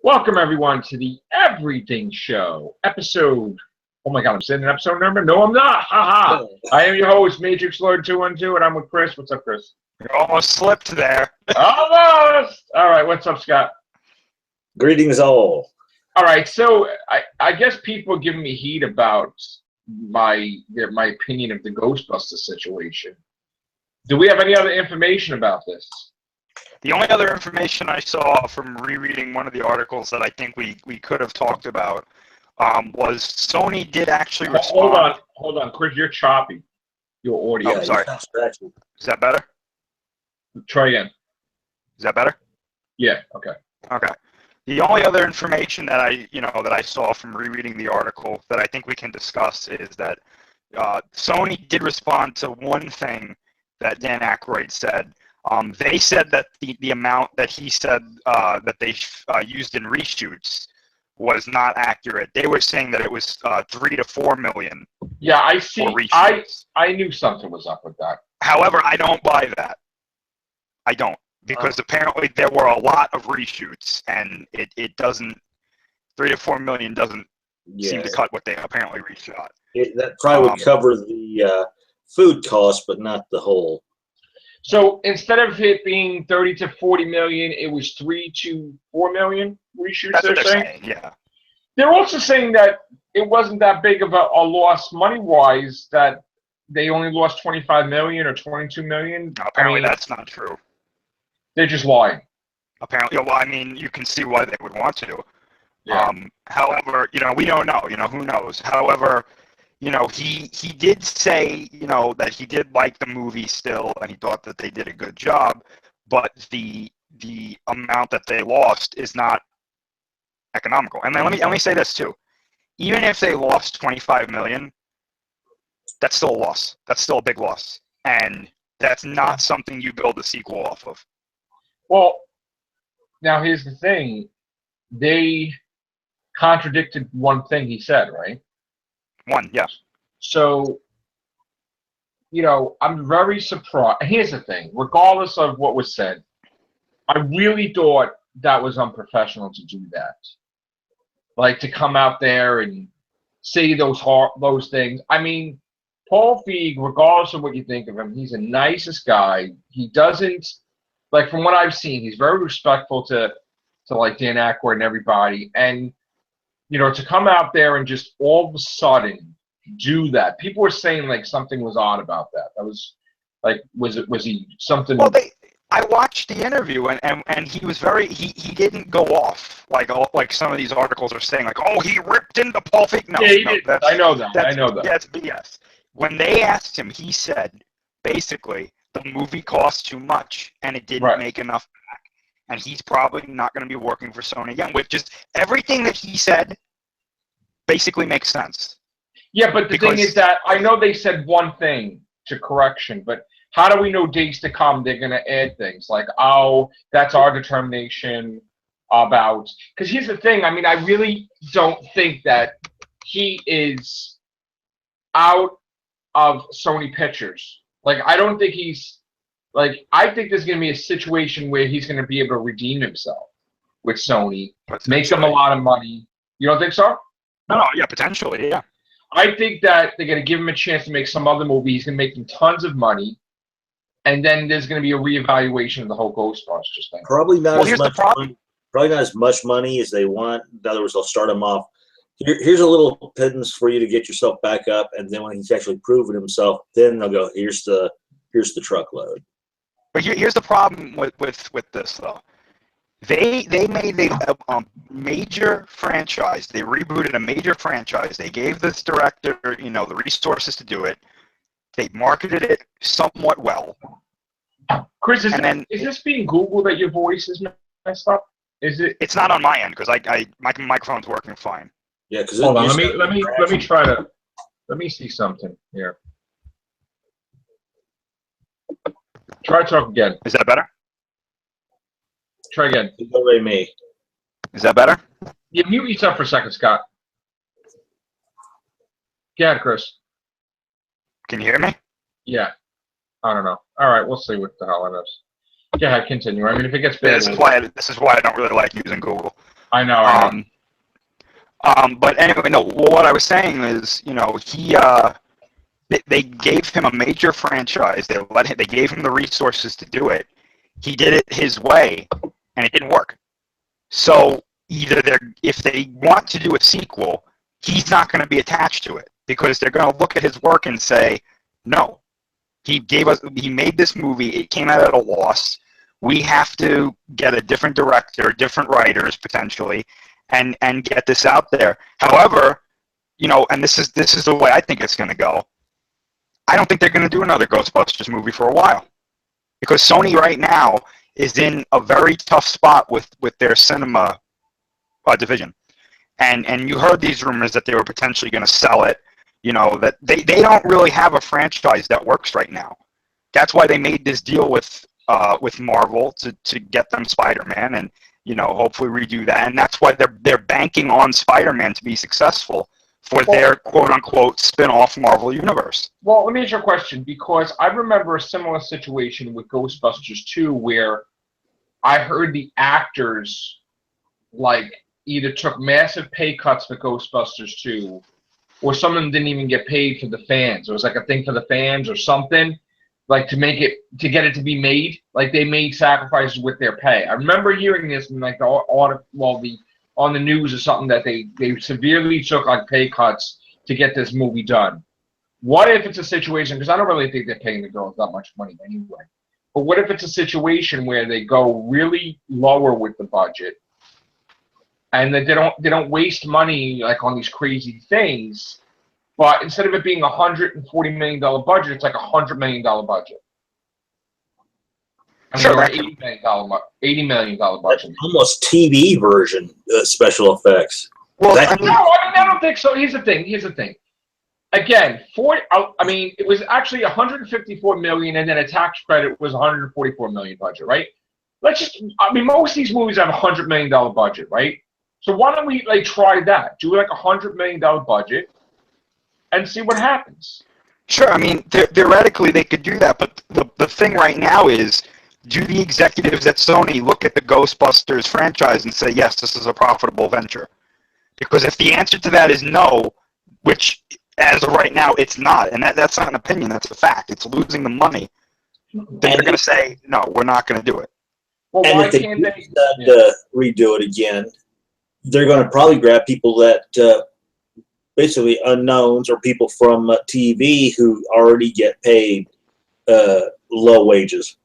Welcome everyone to the Everything Show episode. Oh my God, I'm saying an episode number? No, I'm not. Haha. I am your host, Matrix Lord 212, and I'm with Chris. What's up, Chris? You almost slipped there. Almost. All right. What's up, Scott? Greetings all. All right. So I guess people are giving me heat about my opinion of the Ghostbusters situation. Do we have any other information about this? The only other information I saw from rereading one of the articles that I think we could have talked about was Sony did actually respond. Hold on, Chris, you're choppy. Your audio. Oh, sorry. Is that better? Try again. Is that better? Yeah. Okay. Okay. The only other information that I saw from rereading the article that I think we can discuss is that Sony did respond to one thing that Dan Aykroyd said. They said that the amount that he said that they used in reshoots was not accurate. They were saying that it was 3 to 4 million. Yeah, I see. I knew something was up with that. However, I don't buy that. I don't, because apparently there were a lot of reshoots, and it doesn't. 3 to 4 million doesn't seem to cut what they apparently reshot. That probably would cover the food cost, but not the whole. So instead of it being 30 to 40 million, it was 3 to 4 million reshoots. That's what they're saying. Yeah. They're also saying that it wasn't that big of a loss money-wise, that they only lost 25 million or 22 million. No, apparently that's not true. They're just lying. Apparently, well, I mean, you can see why they would want to. Yeah. However, we don't know. Who knows? However, he did say, that he did like the movie still, and he thought that they did a good job, but the amount that they lost is not economical. And then let me say this too: even if they lost 25 million, that's still a loss. That's still a big loss, and that's not something you build a sequel off of. Well, now here's the thing: they contradicted one thing he said, right? One, yeah. So, I'm very surprised. Here's the thing: regardless of what was said, I really thought that was unprofessional to do that. Like, to come out there and say those things. I mean, Paul Feig, regardless of what you think of him, he's the nicest guy. He doesn't, like, from what I've seen, he's very respectful to like Dan Aykroyd and everybody. And to come out there and just all of a sudden do that. People were saying like something was odd about that. That was like, was he something? Well, I watched the interview and he was he didn't go off like some of these articles are saying, like, oh, he ripped into Paul Feig. No, yeah, he did. I know that. That's BS. When they asked him, he said basically the movie cost too much and it didn't make enough back. And he's probably not going to be working for Sony again, with just everything that he said basically makes sense. Yeah, but the thing is that I know they said one thing to correction, but how do we know days to come they're going to add things like, oh, that's our determination about... Because here's the thing. I mean, I really don't think that he is out of Sony Pictures. Like, I don't think he's... Like, I think there's going to be a situation where he's going to be able to redeem himself with Sony, make them a lot of money. You don't think so? No, yeah, potentially, yeah. I think that they're going to give him a chance to make some other movie. He's going to make them tons of money, and then there's going to be a reevaluation of the whole Ghostbusters thing. Probably not as much money. Probably not as much money as they want. In other words, they'll start him off. Here's a little pittance for you to get yourself back up, and then when he's actually proven himself, then they'll go, here's the truckload. But here's the problem with this, though. They made a major franchise. They rebooted a major franchise. They gave this director, the resources to do it. They marketed it somewhat well. Chris, is this being Googled that your voice is messed up? Is it? It's not on my end because my microphone's working fine. Yeah, because hold on. Let me try to. Let me see something here. Try to talk again. Is that better? Try again. Me. Is that better? Yeah, mute yourself for a second, Scott. Go ahead, Chris. Can you hear me? Yeah. I don't know. All right, we'll see what the hell it is. Go ahead, continue. I mean, if it gets bad... This is why I don't really like using Google. I know. But anyway, no. What I was saying is, they gave him a major franchise. They gave him the resources to do it. He did it his way, and it didn't work. So if they want to do a sequel, he's not going to be attached to it because they're going to look at his work and say, no, he made this movie. It came out at a loss. We have to get a different director, different writers potentially, and get this out there. However, and this is the way I think it's going to go. I don't think they're going to do another Ghostbusters movie for a while because Sony right now is in a very tough spot with their cinema division. And you heard these rumors that they were potentially going to sell it, that they don't really have a franchise that works right now. That's why they made this deal with Marvel to get them Spider-Man and, hopefully redo that. And that's why they're banking on Spider-Man to be successful for their quote-unquote spin-off Marvel universe. Well, let me ask you a question, because I remember a similar situation with Ghostbusters 2 where I heard the actors, either took massive pay cuts for Ghostbusters 2, or some of them didn't even get paid for the fans. It was like a thing for the fans or something, to get it to be made. Like, they made sacrifices with their pay. I remember hearing this in, on the news or something, that they severely took pay cuts to get this movie done. What if it's a situation, because I don't really think they're paying the girls that much money anyway, but what if it's a situation where they go really lower with the budget and that they don't waste money on these crazy things, but instead of it being $140 million budget, it's $100 million budget. $80 million budget. Almost TV version special effects. Well, I don't think so. Here's the thing. Again, it was actually $154 million, and then a tax credit was $144 million budget, right? Most of these movies have $100 million budget, right? So why don't we try that? Do $100 million budget and see what happens. Sure. Theoretically they could do that, but the thing right now is, do the executives at Sony look at the Ghostbusters franchise and say, yes, this is a profitable venture? Because if the answer to that is no, which as of right now it's not, and that's not an opinion, that's a fact, it's losing the money, then they're going to say, no, we're not going to do it. Well, and if they redo it again, they're going to probably grab people that basically unknowns or people from TV who already get paid low wages.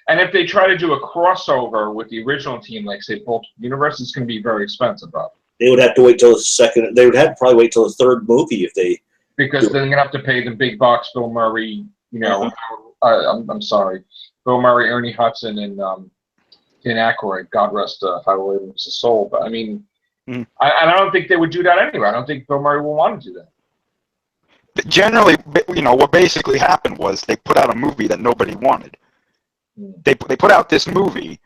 And if they try to do a crossover with the original team, say both universes, it's going to be very expensive, though. They would have to wait till the second. They would have to probably wait till the third movie if they. Because then they're going to have to pay the big bucks, Bill Murray. I'm sorry, Bill Murray, Ernie Hudson, and Dan Aykroyd. God rest his soul. But I don't think they would do that anyway. I don't think Bill Murray will want to do that. But generally, what basically happened was they put out a movie that nobody wanted. They put out this movie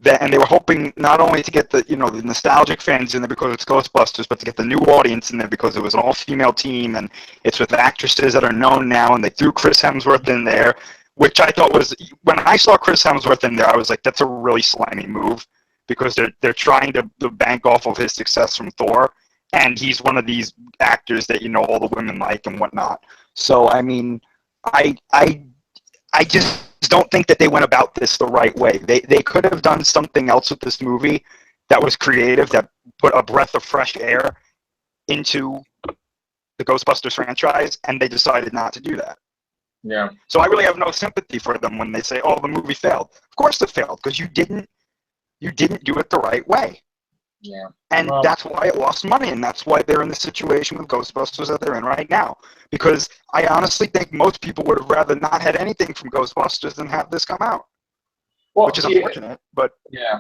and they were hoping not only to get the nostalgic fans in there because it's Ghostbusters, but to get the new audience in there because it was an all-female team and it's with actresses that are known now, and they threw Chris Hemsworth in there, which I thought was, when I saw Chris Hemsworth in there, I was like, that's a really slimy move because they're trying to bank off of his success from Thor, and he's one of these actors that all the women like and whatnot. So I just don't think that they went about this the right way. They could have done something else with this movie that was creative, that put a breath of fresh air into the Ghostbusters franchise, and they decided not to do that. Yeah. So I really have no sympathy for them when they say, "Oh, the movie failed." Of course it failed because you didn't do it the right way. Yeah. And that's why it lost money, and that's why they're in the situation with Ghostbusters that they're in right now. Because I honestly think most people would have rather not had anything from Ghostbusters than have this come out. Which is unfortunate, but... Yeah.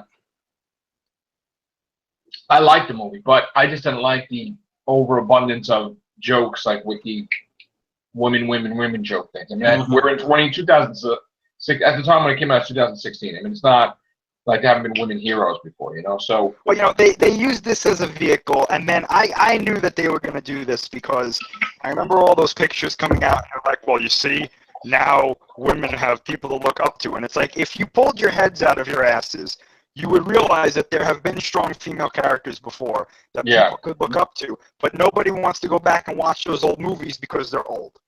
I liked the movie, but I just didn't like the overabundance of jokes, with the women joke thing. We're in 2006, at the time when it came out, 2016. It's not... there haven't been women heroes before, so... Well, they used this as a vehicle, and then I knew that they were going to do this because I remember all those pictures coming out, and they're like, well, you see, now women have people to look up to, and it's like, if you pulled your heads out of your asses, you would realize that there have been strong female characters before that people could look up to, but nobody wants to go back and watch those old movies because they're old.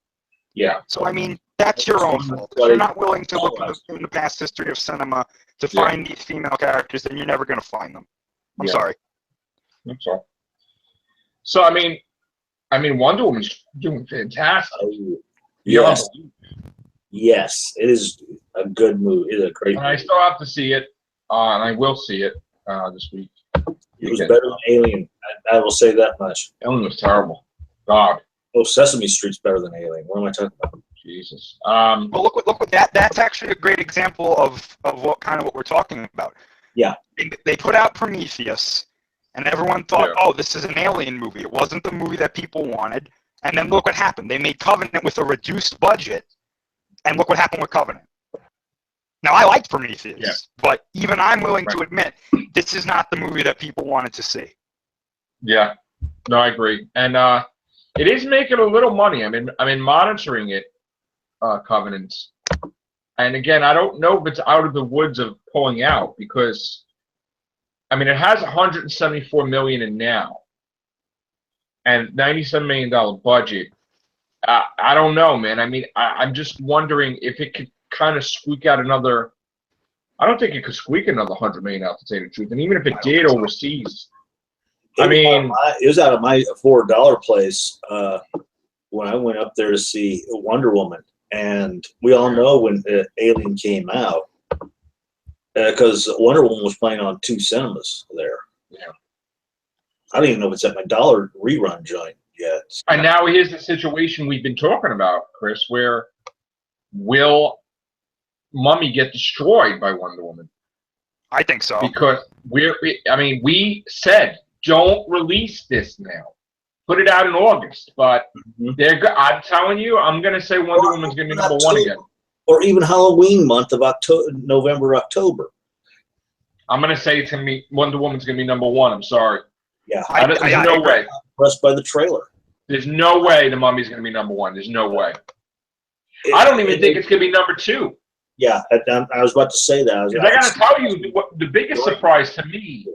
Yeah. So, I mean, that's your own fault. If you're not willing to look in the past history of cinema to find these female characters, then you're never going to find them. I'm sorry. I'm sorry. So, I mean, Wonder Woman's doing fantastic. Yes. Yes, it is a good movie. It is a great movie. I still have to see it, and I will see it this week. It was better than Alien. I will say that much. Alien was terrible. God. Oh, Sesame Street's better than Alien. What am I talking about? Jesus. Well, look what that's actually a great example of what we're talking about. Yeah. They put out Prometheus, and everyone thought, oh, this is an Alien movie. It wasn't the movie that people wanted. And then look what happened. They made Covenant with a reduced budget, and look what happened with Covenant. Now, I liked Prometheus, but even I'm willing to admit this is not the movie that people wanted to see. Yeah. No, I agree. And it is making a little money. I'm monitoring it, Covenants. And again, I don't know if it's out of the woods of pulling out because, it has $174 million in now and $97 million budget. I don't know, man. I'm just wondering if it could kind of squeak out another. I don't think it could squeak another $100 million out, to tell you the truth. And even if it did overseas, it was out of my $4 place when I went up there to see Wonder Woman, and we all know when Alien came out because Wonder Woman was playing on 2 cinemas there. Yeah, I don't even know if it's at my $1 rerun joint yet. And now here's the situation we've been talking about, Chris, where will Mummy get destroyed by Wonder Woman? I think so. Because we said don't release this now. Put it out in August. But I'm telling you, I'm going to say Wonder Woman's going to be number 1 again. Or even Halloween month of November, October. I'm going to say it's going to be Wonder Woman's going to be number 1. I'm sorry. Yeah. There's no way. Impressed by the trailer. There's no way the Mummy's going to be number 1. There's no way. I don't even think it's going to be number 2. Yeah, I was about to say that. I got to tell you, the biggest surprise to me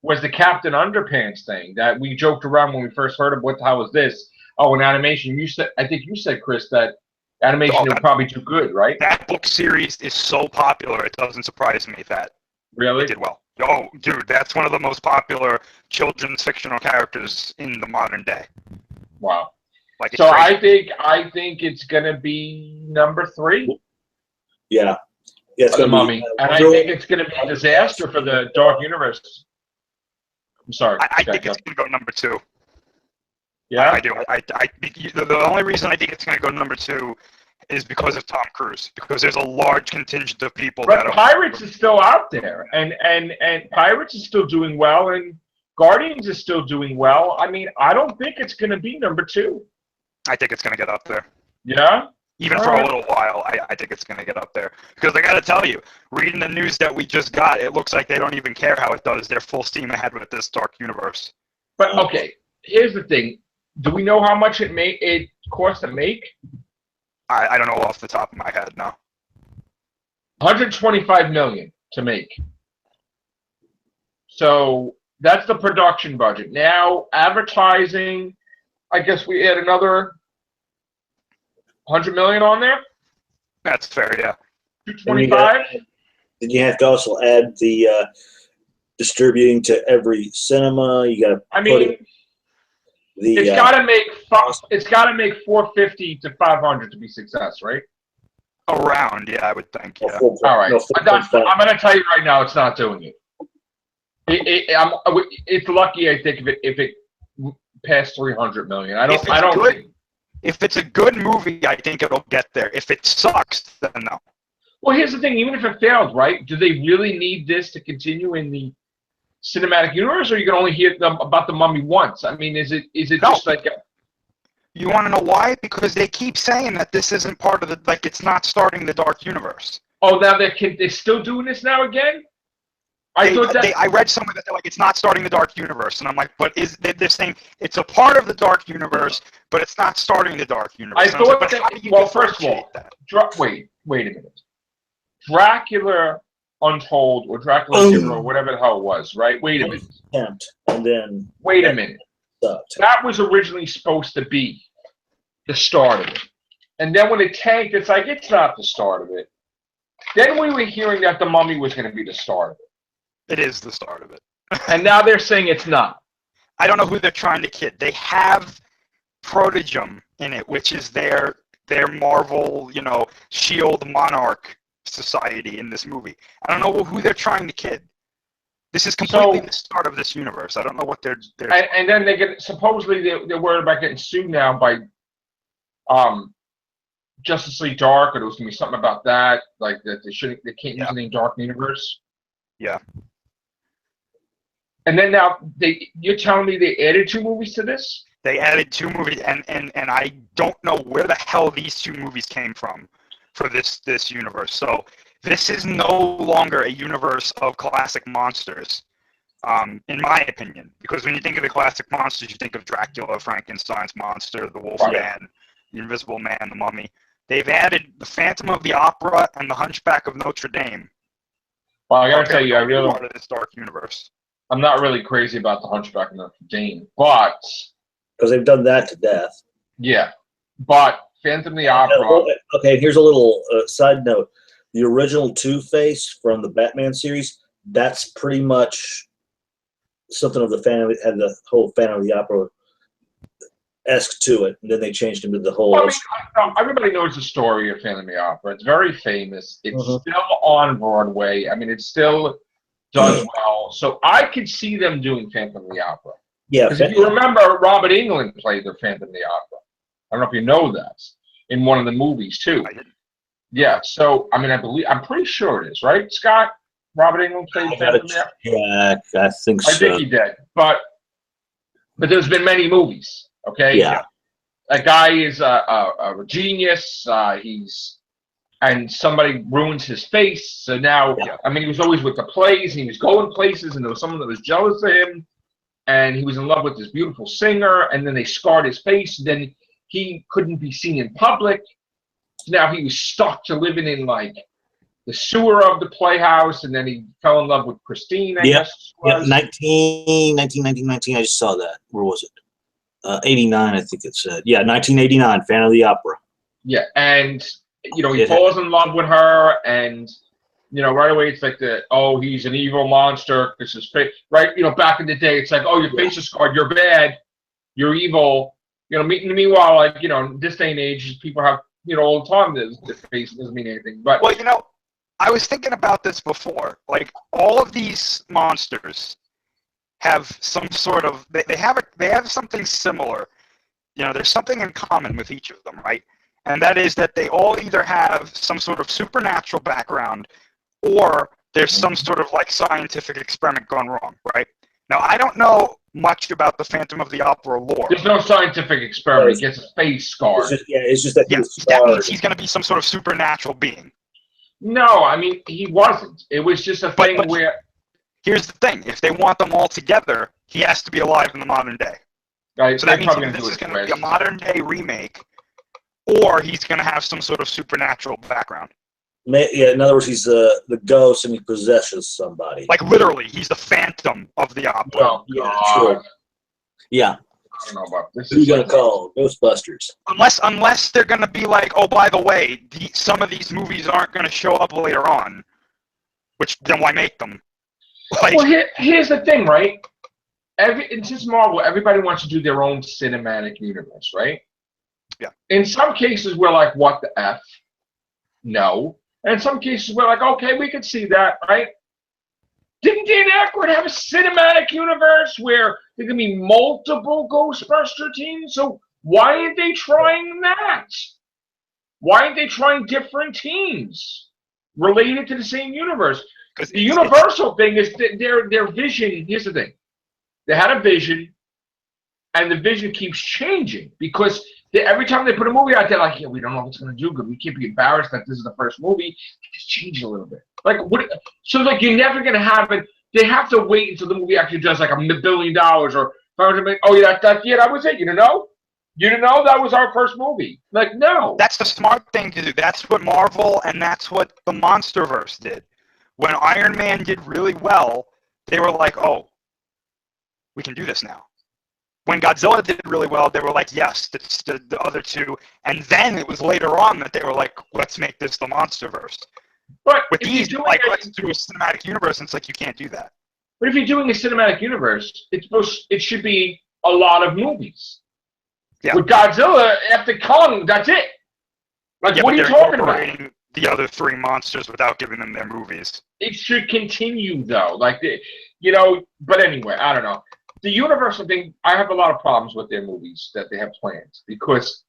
was the Captain Underpants thing that we joked around when we first heard of. What the hell was this? Oh, an animation. I think you said, Chris, that animation would probably do good, right? That book series is so popular, it doesn't surprise me that really it did well. Oh, dude, that's one of the most popular children's fictional characters in the modern day. Wow. So crazy. I think it's gonna be number 3. Yeah. It's The Mummy, and I think it's gonna be a disaster for the Dark Universe. I'm sorry. I think it's gonna go number 2. Yeah, I do. The only reason I think it's gonna go number 2 is because of Tom Cruise. Because there's a large contingent of people but Pirates is still out there, and Pirates is still doing well, and Guardians is still doing well. I don't think it's gonna be number 2. I think it's gonna get up there. Yeah. Even for a little while, I think it's going to get up there. Because I got to tell you, reading the news that we just got, it looks like they don't even care how it does. They're full steam ahead with this Dark Universe. But, okay, here's the thing. Do we know how much it cost to make? I don't know off the top of my head, no. $125 million to make. So that's the production budget. Now, advertising, I guess we add another $100 million on there. That's fair, yeah. 225. Then you have to also add the distributing to every cinema. You got to. It's got to make 450 to 500 to be success, right? Around, yeah, I would think. Yeah. All right. I'm going to tell you right now, it's not doing it. It's lucky, I think, if it passed 300 million. I don't think. If it's a good movie, I think it'll get there. If it sucks, then no. Well, here's the thing. Even if it fails, right, do they really need this to continue in the cinematic universe, or you can only hear them about the Mummy once? Is it just like You want to know why? Because they keep saying that this isn't part of it's not starting the Dark Universe. Oh, now they're still doing this now again? I read somewhere that they're like, it's not starting the Dark Universe. And I'm like, but they're saying it's a part of the Dark Universe, but it's not starting the Dark Universe. First of all, wait a minute. Dracula Untold or Dracula Untold or whatever the hell it was, right? Wait a minute. And then wait a minute. Sucked. That was originally supposed to be the start of it. And then when it tanked, it's like, it's not the start of it. Then we were hearing that The Mummy was going to be the start of it. It is the start of it. And now they're saying it's not. I don't know who they're trying to kid. They have Protégum in it, which is their Marvel, Shield Monarch Society in this movie. I don't know who they're trying to kid. This is completely the start of this universe. I don't know what they're and then they get supposedly they're worried about getting sued now by Justice League Dark, or there was gonna be something about that, like that they can't use the name Dark Universe. Yeah. And then now you're telling me they added 2 movies to this? They added 2 movies, and I don't know where the hell these 2 movies came from for this universe. So this is no longer a universe of classic monsters, in my opinion. Because when you think of the classic monsters, you think of Dracula, Frankenstein's monster, the Wolfman, the Invisible Man, the Mummy. They've added the Phantom of the Opera and the Hunchback of Notre Dame. Well, I gotta tell you, part of this dark universe. I'm not really crazy about the Hunchback of Notre Dame, but because they've done that to death. Yeah, but Phantom of the Opera. Okay, here's a little side note. The original Two-Face from the Batman series, that's pretty much something of the had the whole Phantom of the Opera-esque to it, and then they changed him to the whole. Well, I mean, everybody knows the story of Phantom of the Opera. It's very famous. It's still on Broadway. I mean, it still does well. So I could see them doing Phantom of the Opera. Yeah, because if you remember, Robert Englund played the Phantom of the Opera. I don't know if you know that in one of the movies too. Yeah, so I mean, I'm pretty sure it is, right, Scott? Robert Englund played Phantom of the Opera. Yeah, I think so. I think he did, but there's been many movies. Okay. Yeah. That guy is a genius. And somebody ruins his face. So now, I mean, he was always with the plays. And he was going places, and there was someone that was jealous of him. And he was in love with this beautiful singer, and then they scarred his face. Then he couldn't be seen in public. Now he was stuck to living in like the sewer of the playhouse, and then he fell in love with Christine. I guess. Yeah, 19, I just saw that. Where was it? 89, I think it said. Yeah, 1989, Phantom of the Opera. Yeah, and he falls in love with her, and right away it's like he's an evil monster. This is fake, right? Back in the day, it's like, oh, your face is scarred, you're bad, you're evil. Meanwhile, like this day and age, people have all the time the face doesn't mean anything. But I was thinking about this before. Like all of these monsters have some sort of they have something similar. There's something in common with each of them, right? And that is that they all either have some sort of supernatural background, or there's some sort of like scientific experiment gone wrong, right? Now, I don't know much about the Phantom of the Opera lore. There's no scientific experiment. He gets his face scarred. It's just that that means he's going to be some sort of supernatural being. No, I mean, he wasn't. It was just a thing where... Here's the thing. If they want them all together, he has to be alive in the modern day. Right, so that means this is going to be a modern day remake, or he's going to have some sort of supernatural background. Yeah, in other words, he's the ghost and he possesses somebody. Like literally, he's the Phantom of the Opera. Well, sure. Yeah. I don't know about this. Who are you going to call? Ghostbusters. Unless they're going to be like, oh, by the way, some of these movies aren't going to show up later on, which then why make them? Well, here's the thing, right? It's just Marvel. Everybody wants to do their own cinematic universe, right? Yeah. In some cases, we're like, what the F? No. And in some cases, we're like, okay, we could see that, right? Didn't Dan Aykroyd have a cinematic universe where there can be multiple Ghostbuster teams? So why aren't they trying that? Why aren't they trying different teams related to the same universe? Because the Universal thing is their vision. Here's the thing. They had a vision, and the vision keeps changing because every time they put a movie out, they're like, yeah, we don't know if it's going to do good. We can't be embarrassed that this is the first movie. Just change it a little bit. Like, what? So, like, you're never going to have it. They have to wait until the movie actually does like $1 billion or $500 million. Oh, yeah, that was it. You didn't know? You didn't know that was our first movie? Like, no. That's the smart thing to do. That's what Marvel and that's what the MonsterVerse did. When Iron Man did really well, they were like, oh, we can do this now. When Godzilla did really well, they were like, yes, it's the other two. And then it was later on that they were like, let's make this the MonsterVerse. But With if these, you're doing like, a, let's do a cinematic universe, and it's like, you can't do that. but if you're doing a cinematic universe, it should be a lot of movies. Yeah. With Godzilla, after Kong, that's it. Like, Yeah, what but are you they're talking about? incorporating the other three monsters without giving them their movies. It should continue though. Like, but anyway, I don't know. The Universal thing, I have a lot of problems with their movies that they have planned because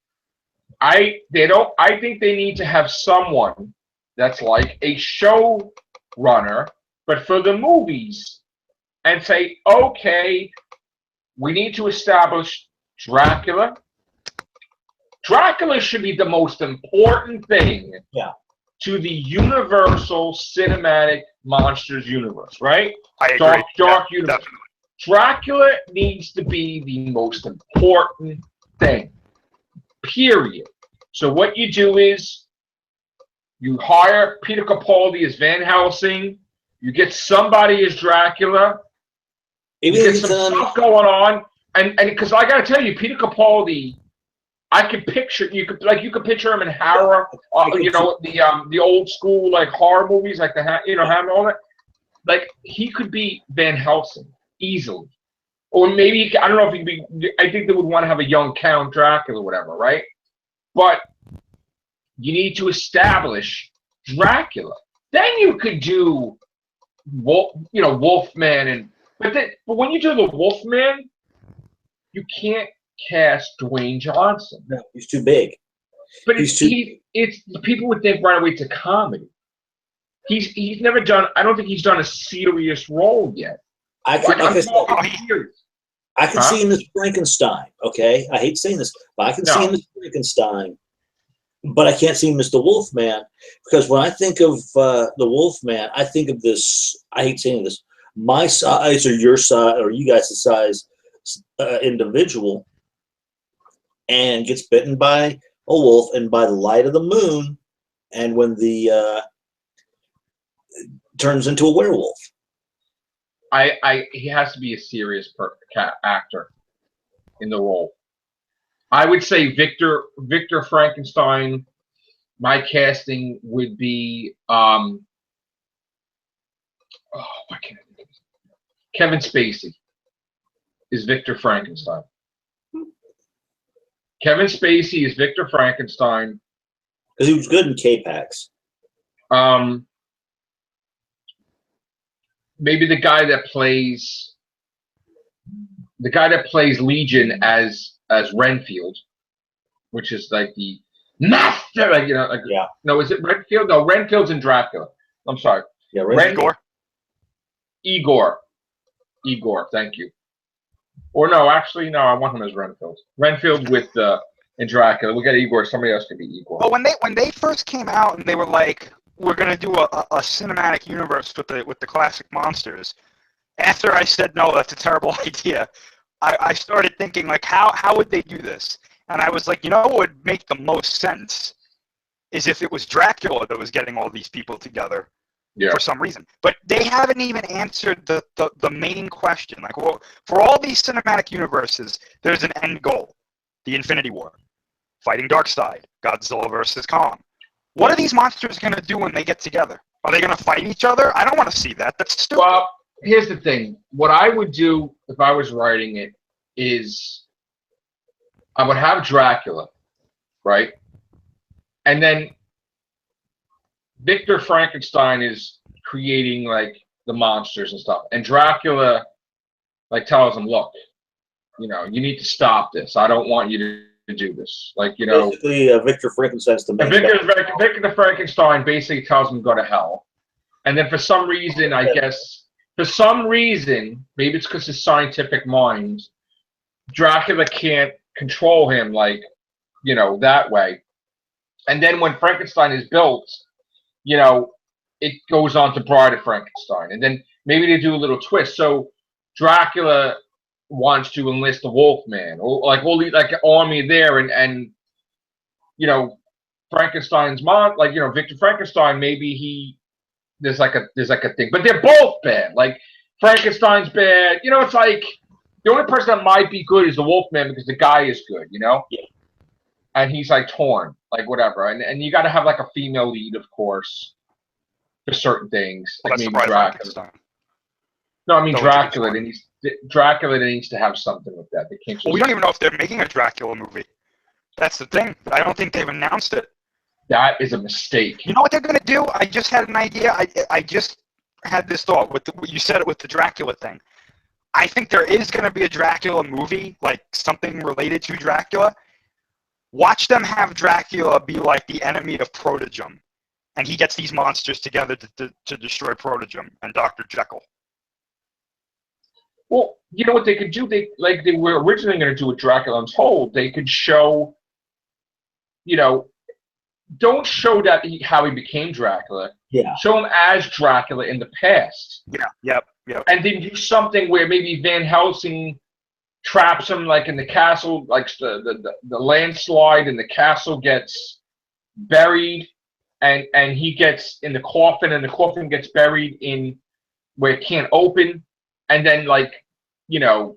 I think they need to have someone that's like a showrunner, but for the movies, and say, okay, we need to establish Dracula. Dracula should be the most important thing to the Universal Cinematic Monsters universe, right? I agree. Dark Yeah, universe. definitely. Dracula needs to be the most important thing. Period. So what you do is you hire Peter Capaldi as Van Helsing. You get somebody as Dracula. You get some stuff going on, and because I got to tell you, Peter Capaldi, I could picture you could picture him in horror, the old school like horror movies, like Hammer, all that. Like he could be Van Helsing easily, or maybe I don't know if he could be. I think they would want to have a young Count Dracula, or whatever, right? But you need to establish Dracula. Then you could do, Wolfman, but when you do the Wolfman, you can't cast Dwayne Johnson. No, he's too big. But it's people would think right away it's a comedy. He's never done. I don't think he's done a serious role yet. I can see him as Frankenstein. Okay, I hate saying this, but I can see him as Frankenstein. But I can't see him as the Wolfman because when I think of the Wolfman, I think of this. I hate saying this. My size or your size or you guys' size individual, and gets bitten by a wolf, and by the light of the moon, and when the turns into a werewolf. He has to be a serious actor in the role. I would say Victor Frankenstein. My casting would be why can't I think of this? Kevin Spacey is Victor Frankenstein. Kevin Spacey is Victor Frankenstein because he was good in K-Pax. Maybe the guy that plays Legion as Renfield, which is like the master, No, is it Renfield? No, Renfield's in Dracula. I'm sorry. Yeah, Igor. Thank you. Or no, actually, no. I want him as Renfield. Renfield with in Dracula. We got Igor. Somebody else could be Igor. But when they first came out and they were like, we're gonna do a cinematic universe with the classic monsters. After I said no, that's a terrible idea. I started thinking like, how would they do this? And I was like, what would make the most sense is if it was Dracula that was getting all these people together for some reason. But they haven't even answered the main question. Like, well, for all these cinematic universes, there's an end goal: the Infinity War, fighting Darkseid, Godzilla versus Kong. What are these monsters going to do when they get together? Are they going to fight each other? I don't want to see that. That's stupid. Well, here's the thing. What I would do if I was writing it is I would have Dracula, right? And then Victor Frankenstein is creating like the monsters and stuff. And Dracula like tells him, look, you need to stop this. I don't want you to do this. Basically, Victor Frankenstein's the main guy. Victor Frankenstein basically tells him to go to hell. And then for some reason, maybe it's because his scientific mind, Dracula can't control him that way. And then when Frankenstein is built, it goes on to Bride of Frankenstein. And then maybe they do a little twist. So Dracula wants to enlist the Wolfman, or like an army there, and Frankenstein's mom, Victor Frankenstein, maybe he there's like a thing, but they're both bad. Like Frankenstein's bad. You know, it's like the only person that might be good is the Wolfman because the guy is good. You know, Yeah. and he's like torn, like whatever. And you got to have like a female lead, of course, for certain things, Well, like that's the maybe Bride of Dracula. Frankenstein. No, I mean That Dracula. would be Dracula needs to have something with that. They can't. Well, we don't even know if they're making a Dracula movie. That's the thing. I don't think they've announced it. That is a mistake. You know what they're going to do? I just had an idea. I just had this thought. You said it with the Dracula thing. I think there is going to be a Dracula movie, like something related to Dracula. Watch them have Dracula be like the enemy of Protogem. And he gets these monsters together to destroy Protogem and Dr. Jekyll. Well, you know what they could do? They were originally going to do with Dracula Untold. They could show, you know, don't show that how he became Dracula. Yeah. Show him as Dracula in the past. Yeah. Yep. And then do something where maybe Van Helsing traps him like in the castle, like the landslide, and the castle gets buried, and he gets in the coffin, and the coffin gets buried in where it can't open, and then like, you know,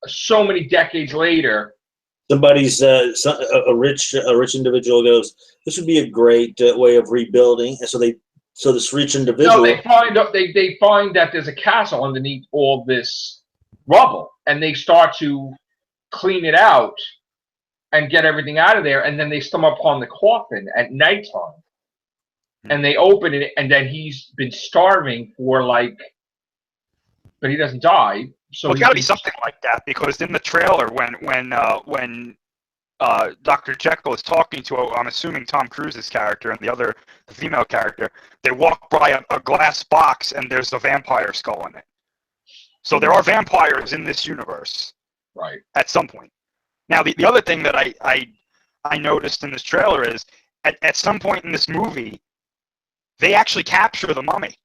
so many decades later, somebody's a rich individual goes, this would be a great way of rebuilding, and so this rich individual. no, they find that there's a castle underneath all this rubble, and they start to clean it out and get everything out of there, and then they stumble upon the coffin at nighttime, and they open it, and then he's been starving for like, but he doesn't die. So Well, it's got to be something like that, because in the trailer, when Dr. Jekyll is talking to, I'm assuming Tom Cruise's character and the female character, they walk by a glass box and there's a vampire skull in it. So there are vampires in this universe, right? At some point. Now, the other thing that I noticed in this trailer is at some point in this movie, they actually capture the mummy,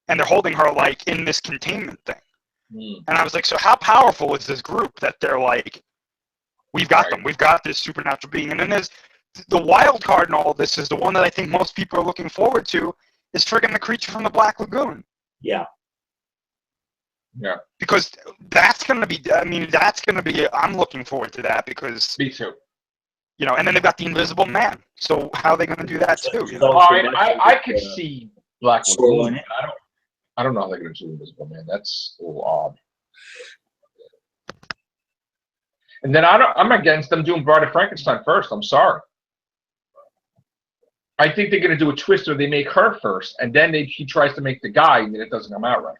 and they're holding her like in this containment thing. And I was like, so how powerful is this group that they're like, we've got them, we've got this supernatural being. And then there's the wild card in all of this is the one that I think most people are looking forward to is friggin' the creature from the Black Lagoon. Yeah. Yeah. Because that's going to be, I'm looking forward to that because. Me too. You know, and then they've got the Invisible Man. So how are they going to do that too? You know? I could see Black Lagoon. I don't know how they're going to do Invisible Man. That's a little odd. And then I'm against them doing Bride of Frankenstein first. I'm sorry. I think they're going to do a twist where they make her first, and then he tries to make the guy, and then it doesn't come out right.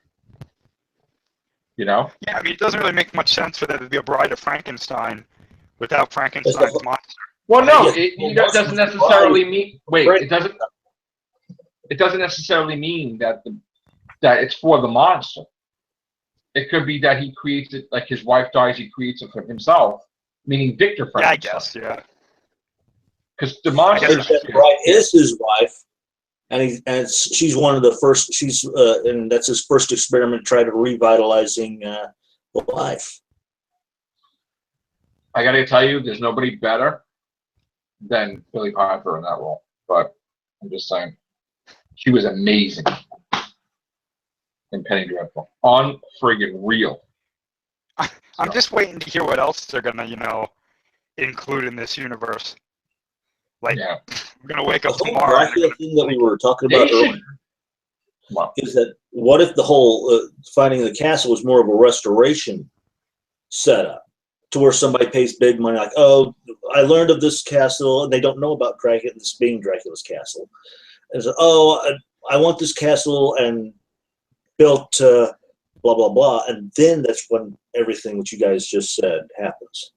You know? Yeah, I mean, it doesn't really make much sense for there to be a Bride of Frankenstein without Frankenstein's monster. Well, no, it doesn't necessarily mean. Wait, it doesn't. It doesn't necessarily mean that it's for the monster. It could be that he creates it, like his wife dies, he creates it for himself, meaning Victor Frankenstein. Yeah, I guess, yeah. Because the monster is his wife, and she's one of the first. And that's his first experiment, try to revitalizing life. I got to tell you, there's nobody better than Billie Piper in that role. But I'm just saying, she was amazing in Penny Dreadful. Unfriggin' real. I'm just waiting to hear what else they're gonna, include in this universe. Like, we're gonna wake up tomorrow. The thing that we were talking about earlier is that what if the whole finding the castle was more of a restoration setup, to where somebody pays big money, like, oh, I learned of this castle, and they don't know about Dracula, this being Dracula's castle, and so, oh, I want this castle and built blah blah blah, and then that's when everything that you guys just said happens.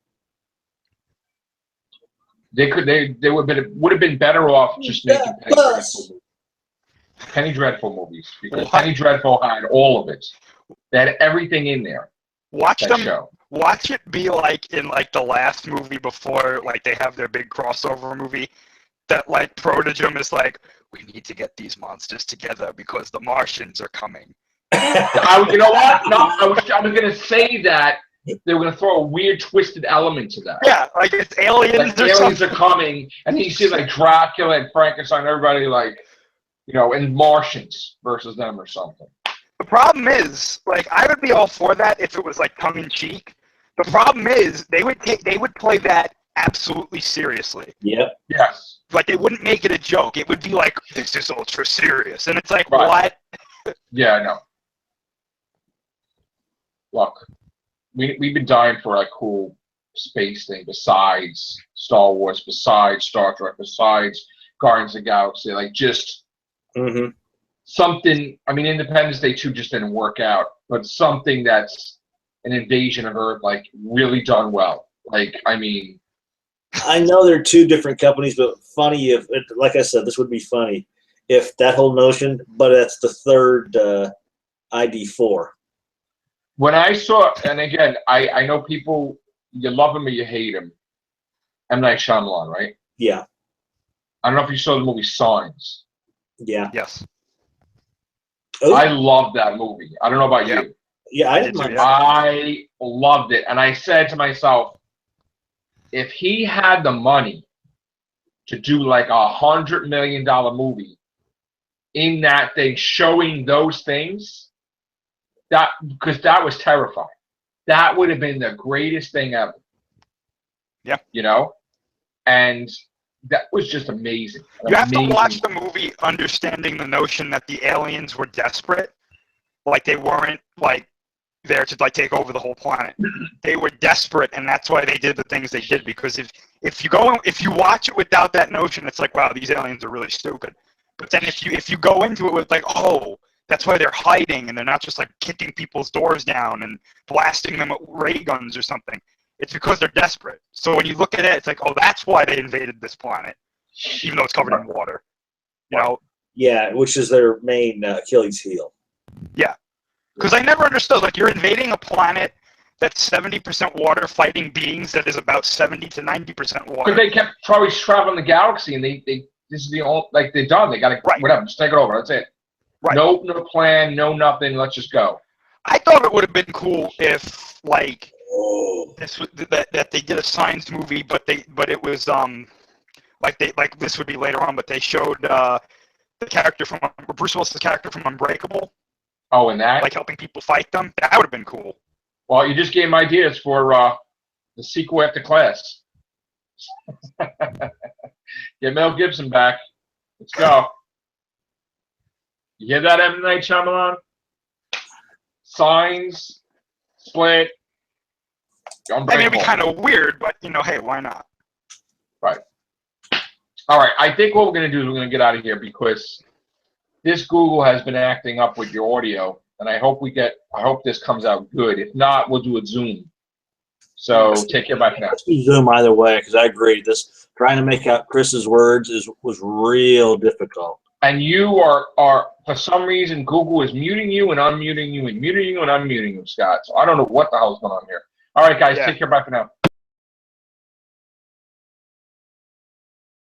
They would have been better off just making Penny Dreadful movies, because Penny Dreadful had all of it. They had everything in there. Watch it be like in like the last movie before like they have their big crossover movie, that like Protogem is like, we need to get these monsters together because the Martians are coming. You know what? No, I was going to say that they were going to throw a weird twisted element to that. Yeah, like it's aliens. Like aliens are coming, and you see like Dracula and Frankenstein, everybody like, and Martians versus them or something. The problem is, like, I would be all for that if it was like tongue in cheek. The problem is they would play that absolutely seriously. Yep. Yes. Like they wouldn't make it a joke. It would be like, this is ultra serious, and it's like, Right. what? Yeah, I know. Look, we've been dying for a cool space thing besides Star Wars, besides Star Trek, besides Guardians of the Galaxy. Like just something. I mean, Independence Day 2 just didn't work out, but something that's an invasion of Earth, like really done well. Like, I mean, I know they're two different companies, but funny if, like I said, this would be funny if that whole notion. But that's the third ID4. when I saw, and again, I know people, you love him or you hate him. M. Night Shyamalan, right? Yeah. I don't know if you saw the movie Signs. Yeah. Yes. Oh, I love that movie. I don't know about Yeah. you. yeah, I I didn't did too, mind. yeah. I loved it. And I said to myself, if he had the money to do like $100 million movie in that thing, showing those things, because that was terrifying. That would have been the greatest thing ever. Yeah. And that was just amazing. You have to Amazing. watch the movie understanding the notion that the aliens were desperate. Like they weren't like there to like take over the whole planet. They were desperate, and that's why they did the things they did. Because if you watch it without that notion, it's like, wow, these aliens are really stupid. But then if you go into it with like, oh, that's why they're hiding, and they're not just like kicking people's doors down and blasting them with ray guns or something. It's because they're desperate. So when you look at it, it's like, oh, that's why they invaded this planet, even though it's covered in water. You know? Yeah, which is their main Achilles heel. Yeah. Because I never understood, like, you're invading a planet that's 70% water, fighting beings that is about 70 to 90% water. Because they kept probably traveling the galaxy, and they this is the only, like, they're done. They got to, Right. whatever, just take it over. That's it. Right. No plan, no nothing. Let's just go. I thought it would have been cool if, like, Oh. that they did a science movie, but it was like this would be later on, but they showed the character from Bruce Willis's character from Unbreakable, Oh, and that? like helping people fight them. That would have been cool. Well, you just gave me ideas for the sequel after Class. Get Mel Gibson back. Let's go. You hear that, M. Night Shyamalan? Signs, Split. I mean, it'd be kind of weird, but hey, why not? Right. All right. I think what we're going to do is we're going to get out of here because this Google has been acting up with your audio, and I hope this comes out good. If not, we'll do a Zoom. So take care. Bye for now. Let's do Zoom either way, because I agree. This trying to make out Chris's words was real difficult. And you are for some reason Google is muting you and unmuting you and muting you and unmuting you, Scott. So I don't know what the hell's going on here. All right, guys, take care. Bye for now.